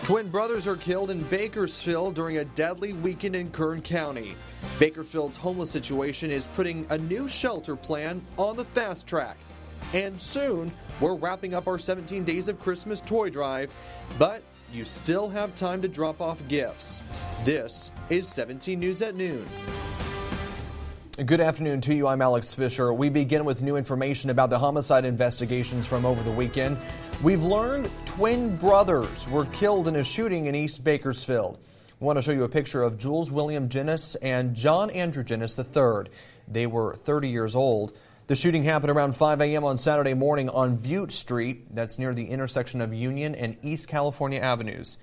Twin brothers are killed in Bakersfield during a deadly weekend in Kern County. Bakersfield's homeless situation is putting a new shelter plan on the fast track. And soon, we're wrapping up our 17 Days of Christmas toy drive, but you still have time to drop off gifts. This is 17 News at Noon. Good afternoon to you. I'm Alex Fisher. We begin with new information about the homicide investigations from over the weekend. We've learned twin brothers were killed in a shooting in East Bakersfield. We want to show you a picture of Jules William Ginnis and John Andrew Ginnis III. They were 30 years old. The shooting happened around 5 a.m. on Saturday morning on Butte Street. That's near the intersection of Union and East California Avenues.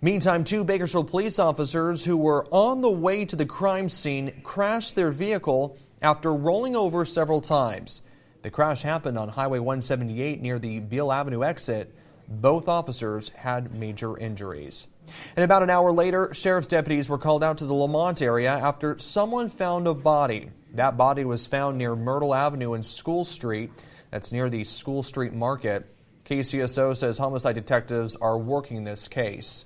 Meantime, two Bakersfield police officers who were on the way to the crime scene crashed their vehicle after rolling over several times. The crash happened on Highway 178 near the Beale Avenue exit. Both officers had major injuries. And about an hour later, sheriff's deputies were called out to the Lamont area after someone found a body. That body was found near Myrtle Avenue and School Street. That's near the School Street Market. KCSO says homicide detectives are working this case.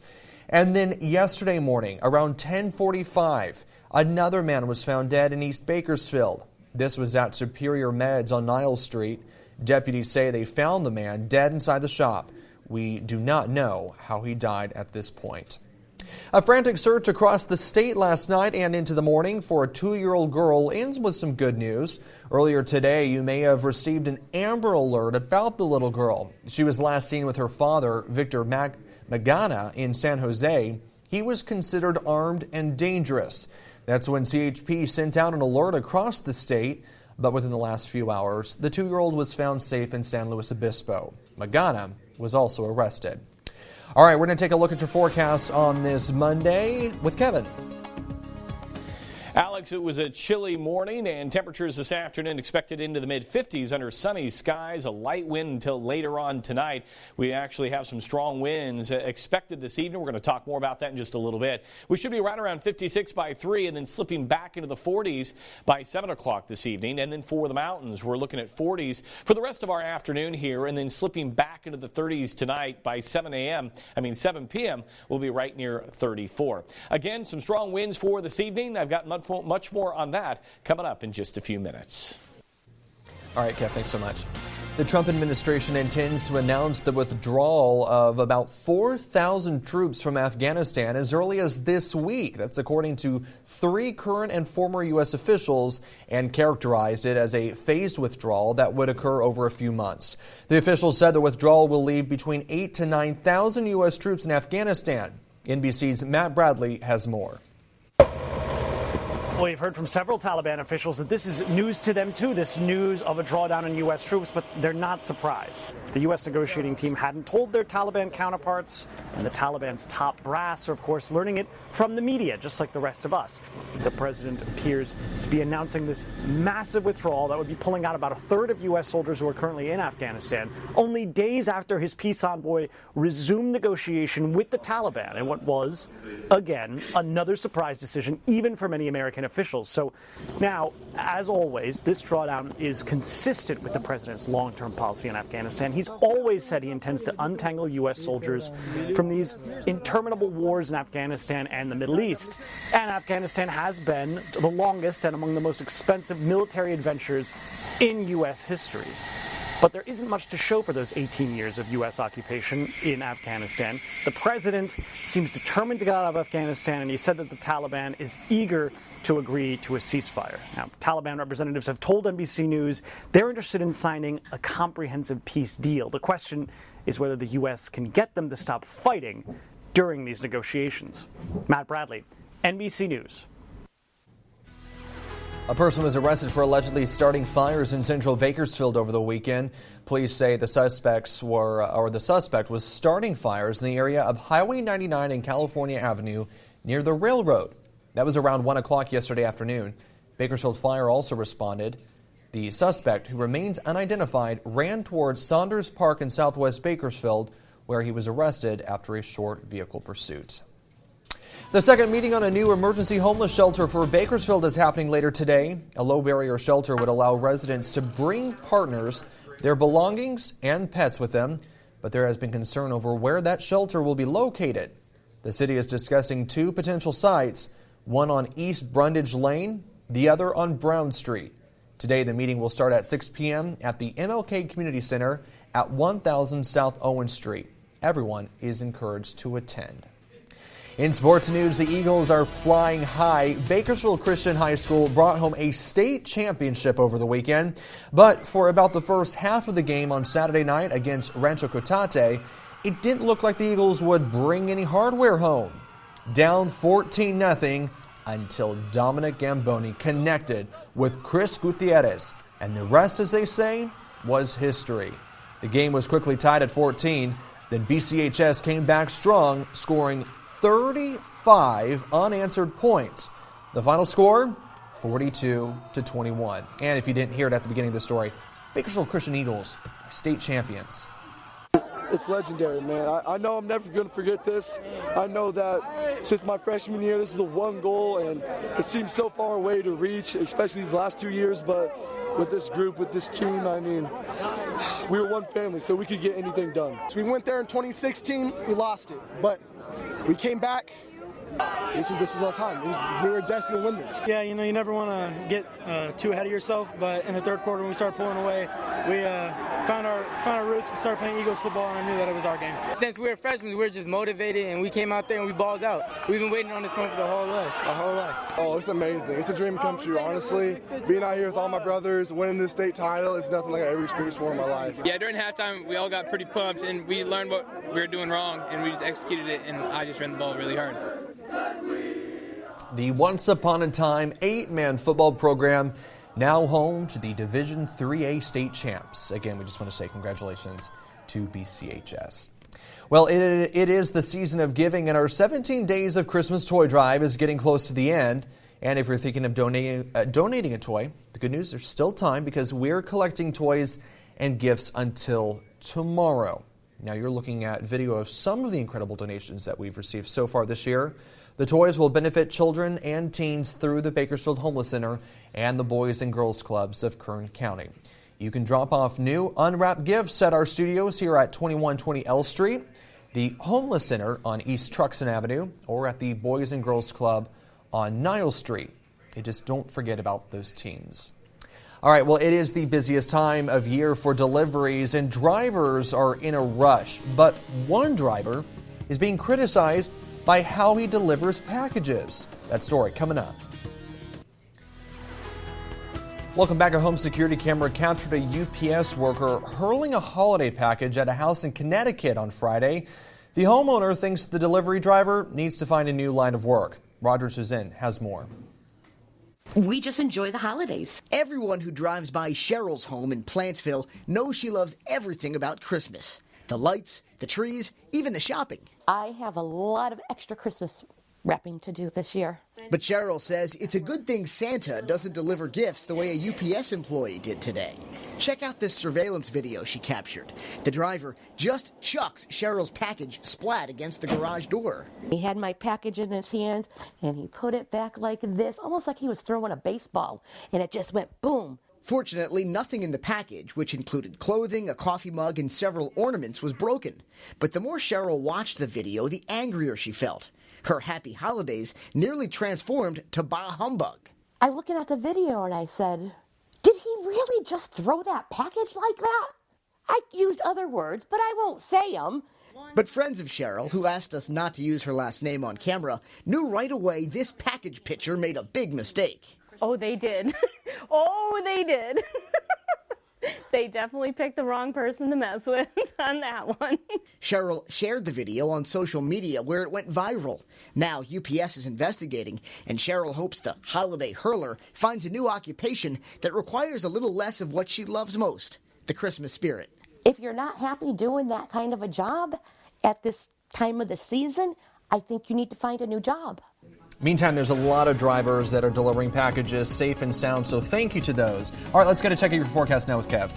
And then yesterday morning, around 10:45, another man was found dead in East Bakersfield. This was at Superior Meds on Niles Street. Deputies say they found the man dead inside the shop. We do not know how he died at this point. A frantic search across the state last night and into the morning for a 2-year-old girl ends with some good news. Earlier today, you may have received an Amber Alert about the little girl. She was last seen with her father, Victor Magana, in San Jose. He was considered armed and dangerous. That's when CHP sent out an alert across the state. But within the last few hours, the 2-year-old was found safe in San Luis Obispo. Magana was also arrested. All right, we're going to take a look at your forecast on this Monday with Kevin. Alex, it was a chilly morning, and temperatures this afternoon expected into the mid-50s under sunny skies, a light wind until later on tonight. We actually have some strong winds expected this evening. We're going to talk more about that in just a little bit. We should be right around 56 by 3 and then slipping back into the 40s by 7 o'clock this evening. And then for the mountains, we're looking at 40s for the rest of our afternoon here, and then slipping back into the 30s tonight by 7 p.m. We'll be right near 34. Again, some strong winds for this evening. I've got much more on that coming up in just a few minutes. All right, Kev, thanks so much. The Trump administration intends to announce the withdrawal of about 4,000 troops from Afghanistan as early as this week. That's according to 3 current and former U.S. officials, and characterized it as a phased withdrawal that would occur over a few months. The officials said the withdrawal will leave between 8,000 to 9,000 U.S. troops in Afghanistan. NBC's Matt Bradley has more. Well, we've heard from several Taliban officials that this is news to them, too, this news of a drawdown in U.S. troops, but they're not surprised. The U.S. negotiating team hadn't told their Taliban counterparts, and the Taliban's top brass are, of course, learning it from the media, just like the rest of us. The president appears to be announcing this massive withdrawal that would be pulling out about a third of U.S. soldiers who are currently in Afghanistan, only days after his peace envoy resumed negotiation with the Taliban, and what was, again, another surprise decision, even for many American officials. So now, as always, this drawdown is consistent with the president's long-term policy in Afghanistan. He's always said he intends to untangle U.S. soldiers from these interminable wars in Afghanistan and the Middle East. And Afghanistan has been the longest and among the most expensive military adventures in U.S. history. But there isn't much to show for those 18 years of U.S. occupation in Afghanistan. The president seems determined to get out of Afghanistan, and he said that the Taliban is eager to agree to a ceasefire. Now, Taliban representatives have told NBC News they're interested in signing a comprehensive peace deal. The question is whether the U.S. can get them to stop fighting during these negotiations. Matt Bradley, NBC News. A person was arrested for allegedly starting fires in central Bakersfield over the weekend. Police say the suspect was starting fires in the area of Highway 99 and California Avenue near the railroad. That was around 1 o'clock yesterday afternoon. Bakersfield Fire also responded. The suspect, who remains unidentified, ran towards Saunders Park in southwest Bakersfield, where he was arrested after a short vehicle pursuit. The second meeting on a new emergency homeless shelter for Bakersfield is happening later today. A low-barrier shelter would allow residents to bring partners, their belongings, and pets with them. But there has been concern over where that shelter will be located. The city is discussing two potential sites, one on East Brundage Lane, the other on Brown Street. Today, the meeting will start at 6 p.m. at the MLK Community Center at 1000 South Owen Street. Everyone is encouraged to attend. In sports news, the Eagles are flying high. Bakersfield Christian High School brought home a state championship over the weekend. But for about the first half of the game on Saturday night against Rancho Cotate, it didn't look like the Eagles would bring any hardware home. Down 14-0 until Dominic Gamboni connected with Chris Gutierrez. And the rest, as they say, was history. The game was quickly tied at 14. Then BCHS came back strong, scoring 35 unanswered points. The final score, 42-21. And if you didn't hear it at the beginning of the story, Bakersfield Christian Eagles, state champions. It's legendary, man. I know I'm never going to forget this. I know that since my freshman year, this is the one goal, and it seems so far away to reach, especially these last 2 years. But with this group, with this team, I mean, we were one family, so we could get anything done. So we went there in 2016, we lost it, but we came back. This was our time. We were destined to win this. Yeah, you never want to get too ahead of yourself, but in the third quarter when we started pulling away, we found our roots. We started playing Eagles football, and I knew that it was our game. Since we were freshmen, we were just motivated, and we came out there and we balled out. We've been waiting on this moment for our whole life. Oh, it's amazing. It's a dream come true, honestly. Being out here with all my brothers, winning this state title, is nothing like I ever experienced before in my life. Yeah, during halftime, we all got pretty pumped, and we learned what we were doing wrong, and we just executed it, and I just ran the ball really hard. The once upon a time 8-man football program now home to the Division 3A state champs. Again, we just want to say congratulations to BCHS. Well, it is the season of giving, and our 17 Days of Christmas toy drive is getting close to the end. And if you're thinking of donating a toy, the good news, there's still time because we're collecting toys and gifts until tomorrow. Now, you're looking at video of some of the incredible donations that we've received so far this year. The toys will benefit children and teens through the Bakersfield Homeless Center and the Boys and Girls Clubs of Kern County. You can drop off new unwrapped gifts at our studios here at 2120 L Street, the Homeless Center on East Truxton Avenue, or at the Boys and Girls Club on Niles Street. And just don't forget about those teens. All right, well, it is the busiest time of year for deliveries, and drivers are in a rush. But one driver is being criticized by how he delivers packages. That story coming up. Welcome back. A home security camera captured a UPS worker hurling a holiday package at a house in Connecticut on Friday. The homeowner thinks the delivery driver needs to find a new line of work. Roger Suzanne has more. We just enjoy the holidays. Everyone who drives by Cheryl's home in Plantsville knows she loves everything about Christmas. The lights, the trees, even the shopping. I have a lot of extra Christmas wrapping to do this year. But Cheryl says it's a good thing Santa doesn't deliver gifts the way a UPS employee did today. Check out this surveillance video she captured. The driver just chucks Cheryl's package splat against the garage door. He had my package in his hand, and he put it back like this, almost like he was throwing a baseball, and it just went boom. Fortunately, nothing in the package, which included clothing, a coffee mug, and several ornaments, was broken. But the more Cheryl watched the video, the angrier she felt. Her happy holidays nearly transformed to bah humbug. I'm looking at the video and I said, did he really just throw that package like that? I used other words, but I won't say them. But friends of Cheryl, who asked us not to use her last name on camera, knew right away this package pitcher made a big mistake. Oh, they did. Oh, they did. They definitely picked the wrong person to mess with on that one. Cheryl shared the video on social media where it went viral. Now UPS is investigating, and Cheryl hopes the holiday hurler finds a new occupation that requires a little less of what she loves most, the Christmas spirit. If you're not happy doing that kind of a job at this time of the season, I think you need to find a new job. Meantime, there's a lot of drivers that are delivering packages safe and sound, so thank you to those. All right, let's get a check of your forecast now with Kev.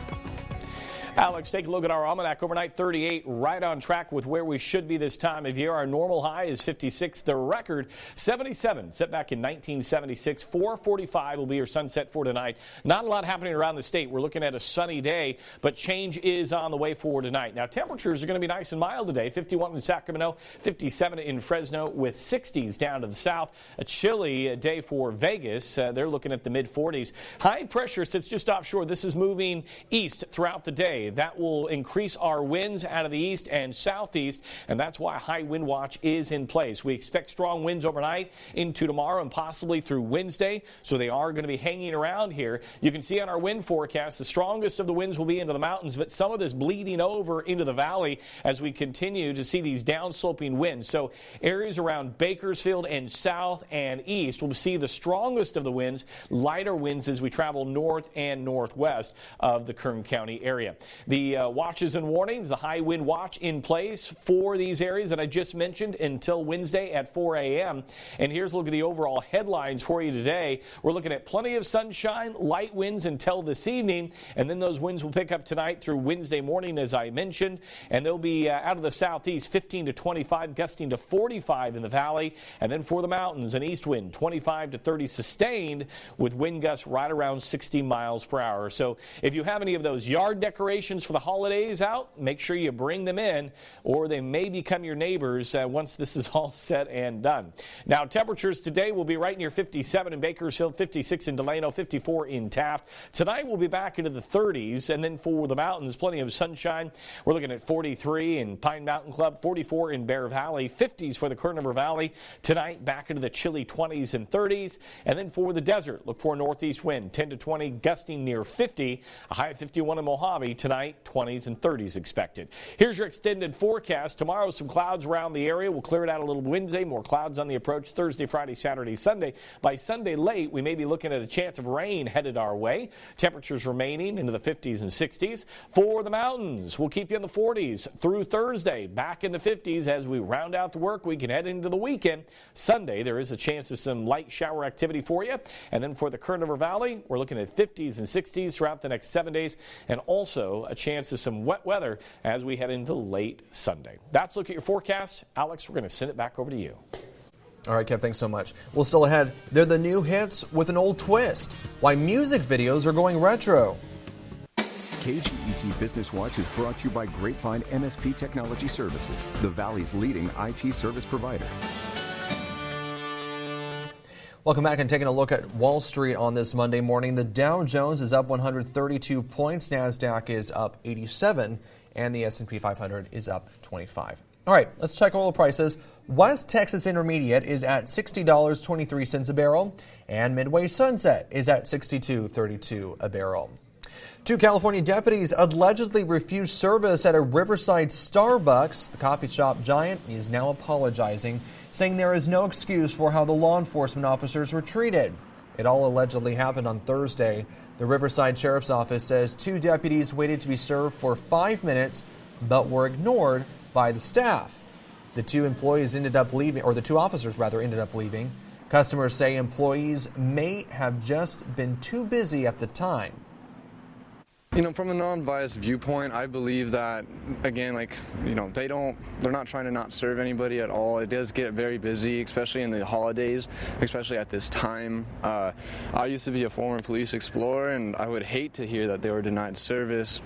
Alex, take a look at our almanac. Overnight 38, right on track with where we should be this time of year. Our normal high is 56. The record 77, set back in 1976. 4:45 will be your sunset for tonight. Not a lot happening around the state. We're looking at a sunny day, but change is on the way for tonight. Now, temperatures are going to be nice and mild today. 51 in Sacramento, 57 in Fresno, with 60s down to the south. A chilly day for Vegas. They're looking at the mid-40s. High pressure sits just offshore. This is moving east throughout the day. That will increase our winds out of the east and southeast, and that's why a high wind watch is in place. We expect strong winds overnight into tomorrow and possibly through Wednesday, so they are going to be hanging around here. You can see on our wind forecast, the strongest of the winds will be into the mountains, but some of this bleeding over into the valley as we continue to see these downsloping winds. So areas around Bakersfield and south and east will see the strongest of the winds, lighter winds as we travel north and northwest of the Kern County area. The watches and warnings, the high wind watch in place for these areas that I just mentioned until Wednesday at 4 a.m. And here's a look at the overall headlines for you today. We're looking at plenty of sunshine, light winds until this evening, and then those winds will pick up tonight through Wednesday morning, as I mentioned, and they'll be out of the southeast, 15 to 25, gusting to 45 in the valley, and then for the mountains, an east wind, 25 to 30 sustained, with wind gusts right around 60 miles per hour. So if you have any of those yard decorations for the holidays out, make sure you bring them in, or they may become your neighbors once this is all said and done. Now, temperatures today will be right near 57 in Bakersfield, 56 in Delano, 54 in Taft. Tonight we'll be back into the 30s, and then for the mountains, plenty of sunshine. We're looking at 43 in Pine Mountain Club, 44 in Bear Valley, 50s for the Kern River Valley. Tonight back into the chilly 20s and 30s, and then for the desert, look for a northeast wind, 10 to 20, gusting near 50, a high of 51 in Mojave. Tonight, 20s and 30s expected. Here's your extended forecast. Tomorrow, some clouds around the area. We'll clear it out a little Wednesday. More clouds on the approach Thursday, Friday, Saturday, Sunday. By Sunday late, we may be looking at a chance of rain headed our way. Temperatures remaining into the 50s and 60s. For the mountains, we'll keep you in the 40s through Thursday. Back in the 50s as we round out the work week and head into the weekend. Sunday, there is a chance of some light shower activity for you. And then for the Kern River Valley, we're looking at 50s and 60s throughout the next 7 days. And also a chance of some wet weather as we head into late Sunday. That's a look at your forecast. Alex, we're going to send it back over to you. All right, Kev, thanks so much. Well, still ahead, they're the new hits with an old twist. Why music videos are going retro. KGET Business Watch is brought to you by Grapevine MSP Technology Services, the Valley's leading IT service provider. Welcome back and taking a look at Wall Street on this Monday morning. The Dow Jones is up 132 points, NASDAQ is up 87, and the S&P 500 is up 25. All right, let's check oil prices. West Texas Intermediate is at $60.23 a barrel, and Midway Sunset is at $62.32 a barrel. Two California deputies allegedly refused service at a Riverside Starbucks. The coffee shop giant is now apologizing, saying there is no excuse for how the law enforcement officers were treated. It all allegedly happened on Thursday. The Riverside Sheriff's Office says two deputies waited to be served for 5 minutes, but were ignored by the staff. The two officers ended up leaving. Customers say employees may have just been too busy at the time. You know, from a non-biased viewpoint, I believe that, again, they're not trying to not serve anybody at all. It does get very busy, especially in the holidays, especially at this time. I used to be a former police explorer, and I would hate to hear that they were denied service.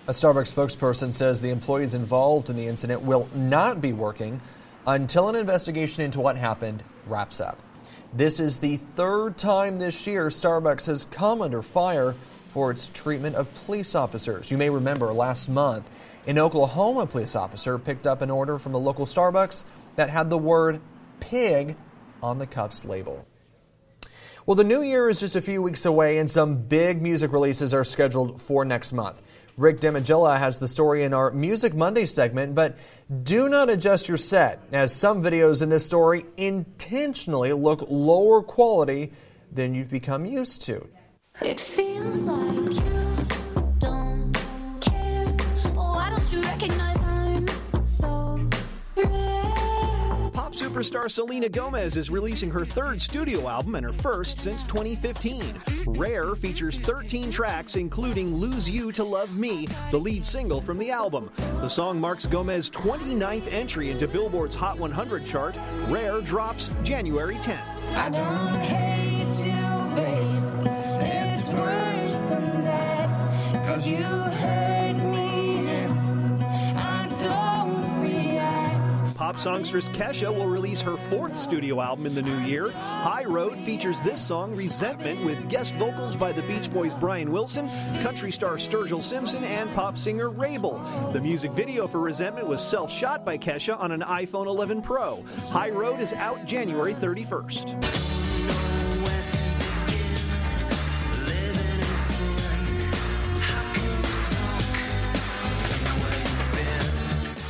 A Starbucks spokesperson says the employees involved in the incident will not be working until an investigation into what happened wraps up. This is the third time this year Starbucks has come under fire for its treatment of police officers. You may remember last month, an Oklahoma police officer picked up an order from a local Starbucks that had the word pig on the cup's label. Well, the new year is just a few weeks away, and some big music releases are scheduled for next month. Rick Demagilla has the story in our Music Monday segment, but do not adjust your set, as some videos in this story intentionally look lower quality than you've become used to. It feels like you don't care. Why don't you recognize I'm so rare? Pop superstar Selena Gomez is releasing her third studio album and her first since 2015. Rare features 13 tracks, including Lose You to Love Me, the lead single from the album. The song marks Gomez's 29th entry into Billboard's Hot 100 chart. Rare drops January 10th. I don't hate you, babe. It's worse than that. 'Cause you hurt me and I don't react. Pop songstress Kesha will release her fourth studio album in the new year. High Road features this song, Resentment, with guest vocals by the Beach Boys' Brian Wilson, country star Sturgill Simpson, and pop singer Rabel. The music video for Resentment was self-shot by Kesha on an iPhone 11 Pro. High Road is out January 31st.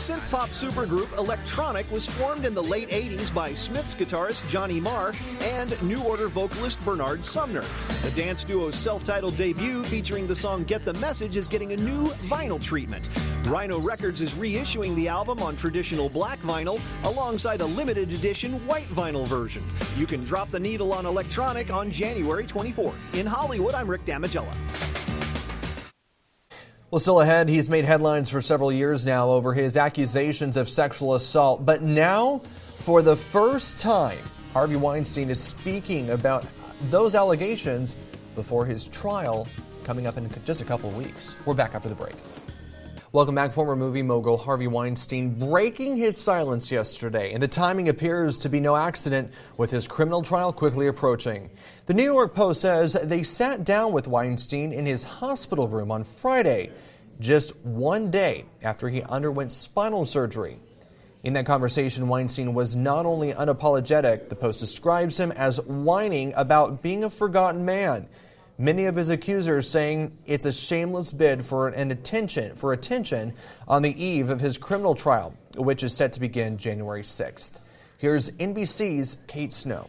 Synth-pop supergroup Electronic was formed in the late 80s by Smiths guitarist Johnny Marr and New Order vocalist Bernard Sumner. The dance duo's self-titled debut featuring the song Get the Message is getting a new vinyl treatment. Rhino Records is reissuing the album on traditional black vinyl alongside a limited edition white vinyl version. You can drop the needle on Electronic on January 24th. In Hollywood, I'm Rick Damigella. Well, still ahead, he's made headlines for several years now over his accusations of sexual assault. But now, for the first time, Harvey Weinstein is speaking about those allegations before his trial coming up in just a couple of weeks. We're back after the break. Welcome back. Former movie mogul Harvey Weinstein breaking his silence yesterday, and the timing appears to be no accident with his criminal trial quickly approaching. The New York Post says they sat down with Weinstein in his hospital room on Friday, just one day after he underwent spinal surgery. In that conversation, Weinstein was not only unapologetic, the Post describes him as whining about being a forgotten man. Many of his accusers saying it's a shameless bid for attention on the eve of his criminal trial, which is set to begin January 6th. Here's NBC's Kate Snow.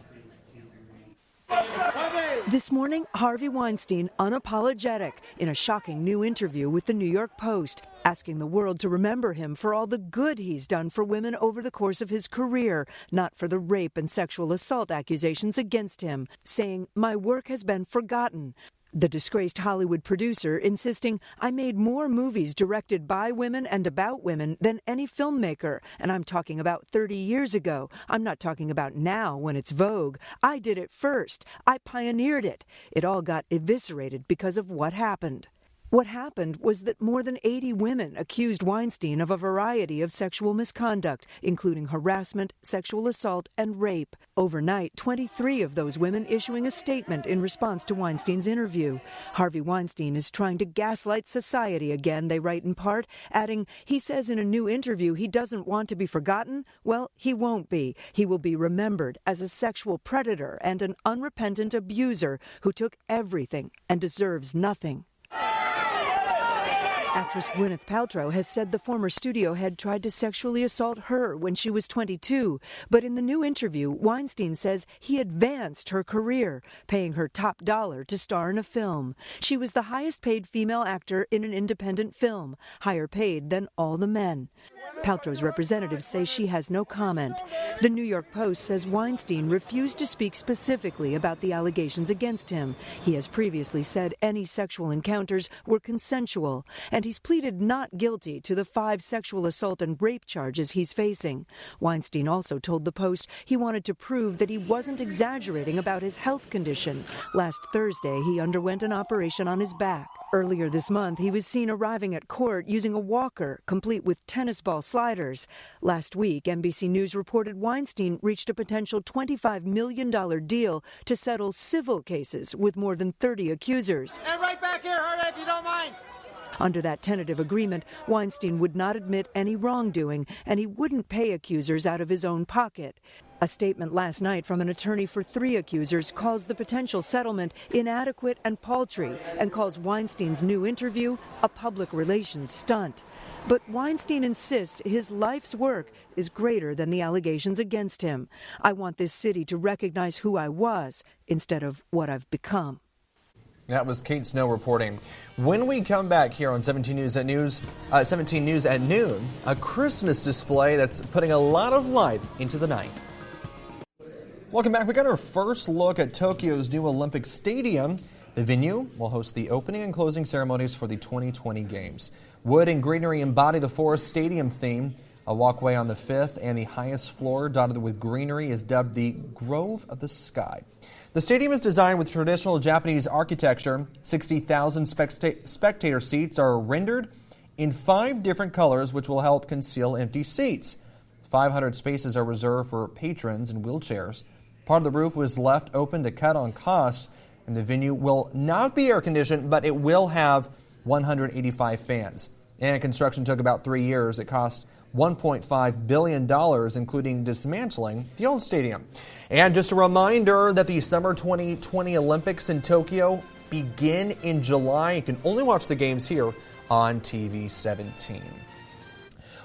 This morning, Harvey Weinstein unapologetic in a shocking new interview with the New York Post, asking the world to remember him for all the good he's done for women over the course of his career, not for the rape and sexual assault accusations against him, saying, "My work has been forgotten." The disgraced Hollywood producer insisting, "I made more movies directed by women and about women than any filmmaker, and I'm talking about 30 years ago. I'm not talking about now when it's vogue. I did it first. I pioneered it. It all got eviscerated because of what happened." What happened was that more than 80 women accused Weinstein of a variety of sexual misconduct, including harassment, sexual assault, and rape. Overnight, 23 of those women issuing a statement in response to Weinstein's interview. Harvey Weinstein is trying to gaslight society again, they write in part, adding, he says in a new interview he doesn't want to be forgotten. Well, he won't be. He will be remembered as a sexual predator and an unrepentant abuser who took everything and deserves nothing. Actress Gwyneth Paltrow has said the former studio head tried to sexually assault her when she was 22. But in the new interview, Weinstein says he advanced her career, paying her top dollar to star in a film. She was the highest paid female actor in an independent film, higher paid than all the men. Paltrow's representatives say she has no comment. The New York Post says Weinstein refused to speak specifically about the allegations against him. He has previously said any sexual encounters were consensual, and he's pleaded not guilty to the 5 sexual assault and rape charges he's facing. Weinstein also told the Post he wanted to prove that he wasn't exaggerating about his health condition. Last Thursday, he underwent an operation on his back. Earlier this month, he was seen arriving at court using a walker, complete with tennis ball sliders. Last week, NBC News reported Weinstein reached a potential $25 million deal to settle civil cases with more than 30 accusers. And right back here, Harvey, if you don't mind. Under that tentative agreement, Weinstein would not admit any wrongdoing, and he wouldn't pay accusers out of his own pocket. A statement last night from an attorney for 3 accusers calls the potential settlement inadequate and paltry and calls Weinstein's new interview a public relations stunt. But Weinstein insists his life's work is greater than the allegations against him. "I want this city to recognize who I was instead of what I've become." That was Kate Snow reporting. When we come back here on 17 News at Noon, a Christmas display that's putting a lot of light into the night. Welcome back. We got our first look at Tokyo's new Olympic Stadium. The venue will host the opening and closing ceremonies for the 2020 Games. Wood and greenery embody the Forest Stadium theme. A walkway on the 5th and the highest floor, dotted with greenery, is dubbed the Grove of the Sky. The stadium is designed with traditional Japanese architecture. 60,000 spectator seats are rendered in 5 different colors, which will help conceal empty seats. 500 spaces are reserved for patrons in wheelchairs. Part of the roof was left open to cut on costs, and the venue will not be air-conditioned, but it will have 185 fans. And construction took about 3 years. It cost $1.5 billion, including dismantling the old stadium. And just a reminder that the Summer 2020 Olympics in Tokyo begin in July. You can only watch the games here on TV 17.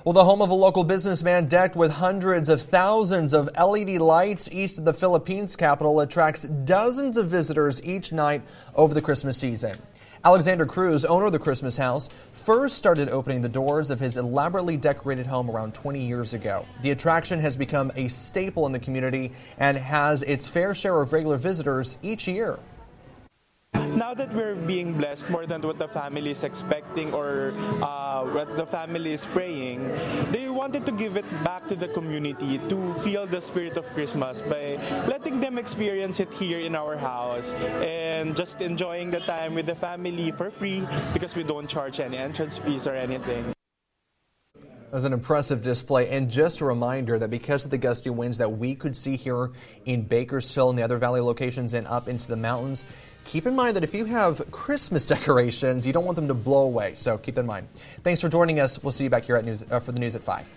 Well, the home of a local businessman decked with hundreds of thousands of LED lights east of the Philippines capital attracts dozens of visitors each night over the Christmas season. Alexander Cruz, owner of the Christmas house, first started opening the doors of his elaborately decorated home around 20 years ago. The attraction has become a staple in the community and has its fair share of regular visitors each year. Now that we're being blessed more than what the family is expecting or what the family is praying, they wanted to give it back to the community to feel the spirit of Christmas by letting them experience it here in our house and just enjoying the time with the family for free because we don't charge any entrance fees or anything. It was an impressive display, and just a reminder that because of the gusty winds that we could see here in Bakersfield and the other valley locations and up into the mountains, keep in mind that if you have Christmas decorations, you don't want them to blow away. So keep in mind. Thanks for joining us. We'll see you back here at for the news at 5.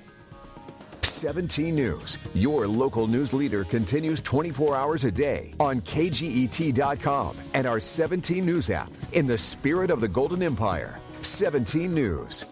17 News, your local news leader, continues 24 hours a day on KGET.com and our 17 News app in the spirit of the Golden Empire. 17 News.